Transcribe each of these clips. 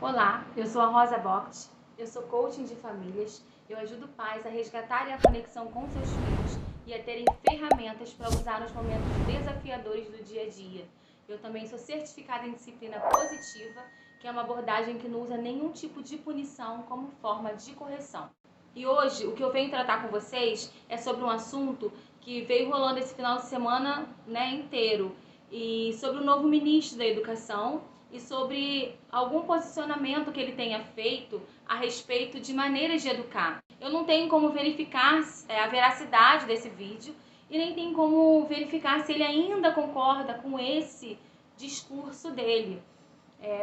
Olá, eu sou a Rosa Bocht, eu sou coaching de famílias, eu ajudo pais a resgatarem a conexão com seus filhos e a terem ferramentas para usar nos momentos desafiadores do dia a dia. Eu também sou certificada em disciplina positiva, que é uma abordagem que não usa nenhum tipo de punição como forma de correção. E hoje o que eu venho tratar com vocês é sobre um assunto que veio rolando esse final de semana, inteiro, e sobre o novo ministro da Educação e sobre algum posicionamento que ele tenha feito a respeito de maneiras de educar. Eu não tenho como verificar a veracidade desse vídeo e nem tenho como verificar se ele ainda concorda com esse discurso dele.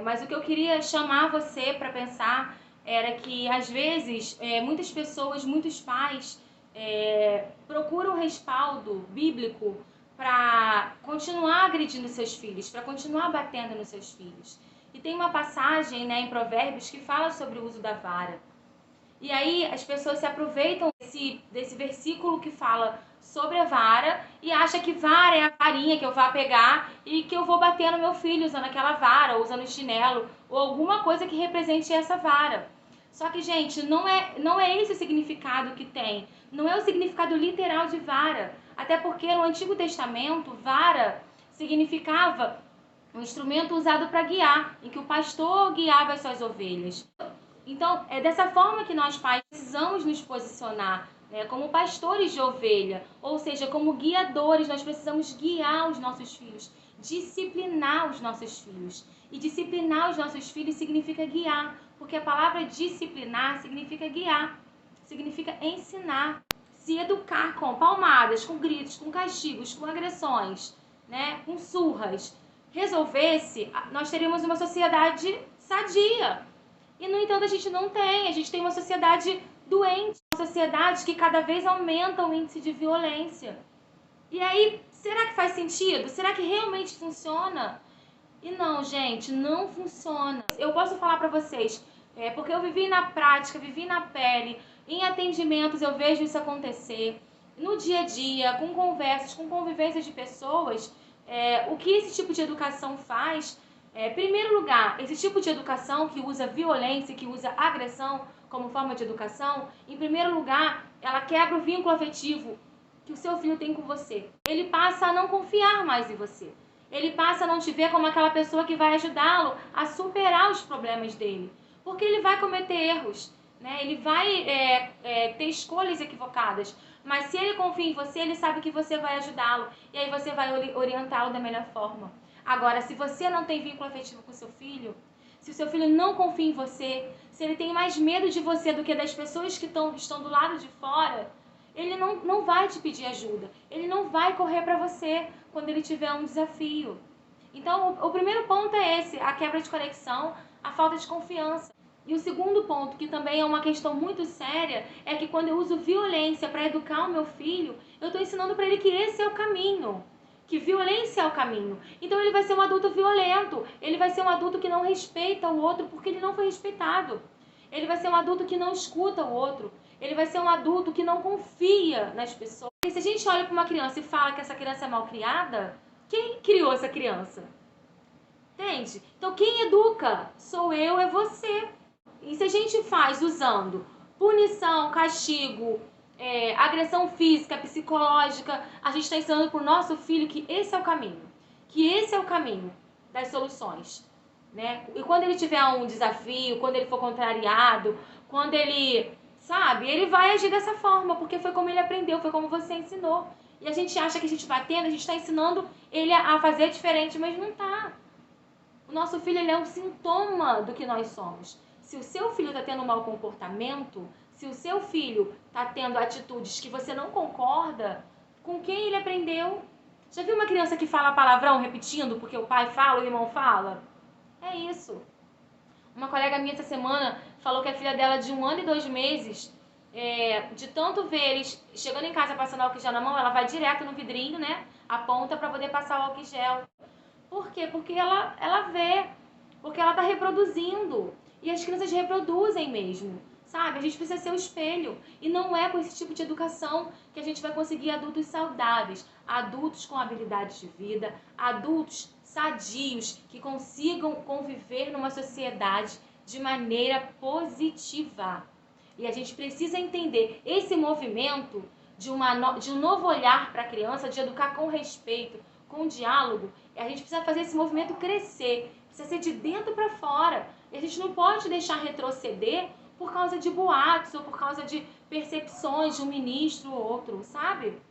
Mas o que eu queria chamar você para pensar era que, às vezes, muitas pessoas, muitos pais procuram respaldo bíblico para continuar agredindo seus filhos, para continuar batendo nos seus filhos. E tem uma passagem, em Provérbios que fala sobre o uso da vara. E aí as pessoas se aproveitam desse versículo que fala sobre a vara e acha que vara é a varinha que eu vou pegar e que eu vou bater no meu filho usando aquela vara, ou usando chinelo, ou alguma coisa que represente essa vara. Só que, gente, não é esse o significado que tem. Não é o significado literal de vara. Até porque no Antigo Testamento, vara significava um instrumento usado para guiar, em que o pastor guiava as suas ovelhas. Então, é dessa forma que nós pais precisamos nos posicionar, como pastores de ovelha, ou seja, como guiadores, nós precisamos guiar os nossos filhos, disciplinar os nossos filhos. E disciplinar os nossos filhos significa guiar, porque a palavra disciplinar significa guiar, significa ensinar, se educar com palmadas, com gritos, com castigos, com agressões, com surras. Resolvesse, nós teríamos uma sociedade sadia. E, no entanto, a gente não tem. A gente tem uma sociedade doente, uma sociedade que cada vez aumenta o índice de violência. E aí, será que faz sentido? Será que realmente funciona? E não, gente, não funciona. Eu posso falar para vocês, porque eu vivi na prática, vivi na pele, em atendimentos eu vejo isso acontecer, no dia a dia, com conversas, com convivências de pessoas, o que esse tipo de educação faz. Em primeiro lugar, esse tipo de educação que usa violência, que usa agressão como forma de educação, em primeiro lugar, ela quebra o vínculo afetivo que o seu filho tem com você. Ele passa a não confiar mais em você. Ele passa a não te ver como aquela pessoa que vai ajudá-lo a superar os problemas dele. Porque ele vai cometer erros, ele vai ter escolhas equivocadas. Mas se ele confia em você, ele sabe que você vai ajudá-lo. E aí você vai orientá-lo da melhor forma. Agora, se você não tem vínculo afetivo com o seu filho, se o seu filho não confia em você, se ele tem mais medo de você do que das pessoas que estão do lado de fora, ele não vai te pedir ajuda. Ele não vai correr para você quando ele tiver um desafio. Então, o primeiro ponto é esse, a quebra de conexão, a falta de confiança. E o segundo ponto, que também é uma questão muito séria, é que quando eu uso violência para educar o meu filho, eu estou ensinando para ele que esse é o caminho. Que violência é o caminho. Então ele vai ser um adulto violento. Ele vai ser um adulto que não respeita o outro porque ele não foi respeitado. Ele vai ser um adulto que não escuta o outro. Ele vai ser um adulto que não confia nas pessoas. E se a gente olha para uma criança e fala que essa criança é mal criada, quem criou essa criança? Entende? Então quem educa sou eu, é você. E se a gente faz usando punição, castigo, agressão física, psicológica, a gente está ensinando para o nosso filho que esse é o caminho. Que esse é o caminho das soluções. E quando ele tiver um desafio, quando ele for contrariado, quando ele, ele vai agir dessa forma, porque foi como ele aprendeu, foi como você ensinou. E a gente acha que a gente batendo, a gente está ensinando ele a fazer diferente, mas não está. O nosso filho ele é um sintoma do que nós somos. Se o seu filho está tendo um mau comportamento, se o seu filho está tendo atitudes que você não concorda, com quem ele aprendeu? Já viu uma criança que fala palavrão repetindo porque o pai fala, o irmão fala? É isso. Uma colega minha essa semana falou que a filha dela de 1 ano e 2 meses, de tanto ver eles chegando em casa passando álcool gel na mão, ela vai direto no vidrinho, aponta para poder passar o álcool gel. Por quê? Porque ela vê, porque ela está reproduzindo. E as crianças reproduzem mesmo, A gente precisa ser o espelho. E não é com esse tipo de educação que a gente vai conseguir adultos saudáveis, adultos com habilidades de vida, adultos sadios, que consigam conviver numa sociedade de maneira positiva. E a gente precisa entender esse movimento de um novo olhar para a criança, de educar com respeito, com diálogo. A gente precisa fazer esse movimento crescer, precisa ser de dentro para fora. E a gente não pode deixar retroceder por causa de boatos ou por causa de percepções de um ministro ou outro, sabe?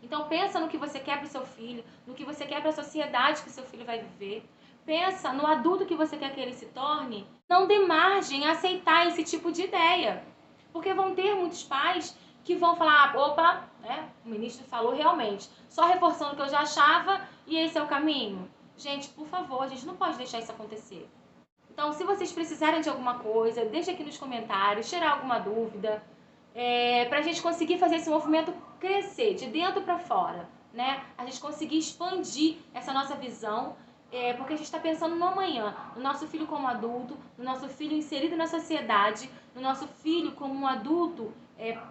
Então pensa no que você quer para o seu filho, no que você quer para a sociedade que o seu filho vai viver. Pensa no adulto que você quer que ele se torne. Não dê margem a aceitar esse tipo de ideia. Porque vão ter muitos pais que vão falar, opa, né, o ministro falou realmente, só reforçando o que eu já achava e esse é o caminho. Gente, por favor, a gente não pode deixar isso acontecer. Então, se vocês precisarem de alguma coisa, deixa aqui nos comentários, tirar alguma dúvida, para a gente conseguir fazer esse movimento crescer de dentro para fora, né? A gente conseguir expandir essa nossa visão, porque a gente está pensando no amanhã, no nosso filho como adulto, no nosso filho inserido na sociedade, no nosso filho como um adulto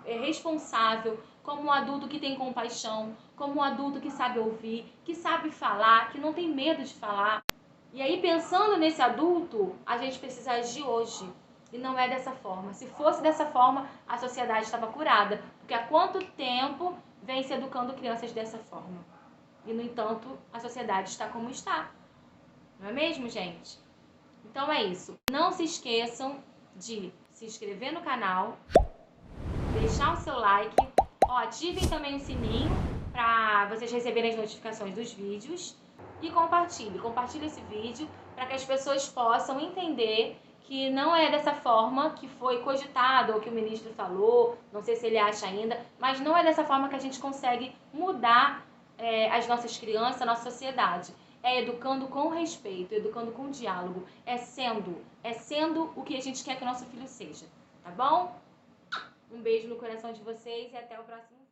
responsável, como um adulto que tem compaixão, como um adulto que sabe ouvir, que sabe falar, que não tem medo de falar. E aí, pensando nesse adulto, a gente precisa agir hoje. E não é dessa forma. Se fosse dessa forma, a sociedade estava curada. Porque há quanto tempo vem se educando crianças dessa forma? E, no entanto, a sociedade está como está. Não é mesmo, gente? Então é isso. Não se esqueçam de se inscrever no canal, deixar o seu like, ativem também o sininho para vocês receberem as notificações dos vídeos. E compartilhe esse vídeo para que as pessoas possam entender que não é dessa forma que foi cogitado ou que o ministro falou, não sei se ele acha ainda, mas não é dessa forma que a gente consegue mudar as nossas crianças, a nossa sociedade. É educando com respeito, educando com diálogo, é sendo o que a gente quer que o nosso filho seja, tá bom? Um beijo no coração de vocês e até o próximo vídeo.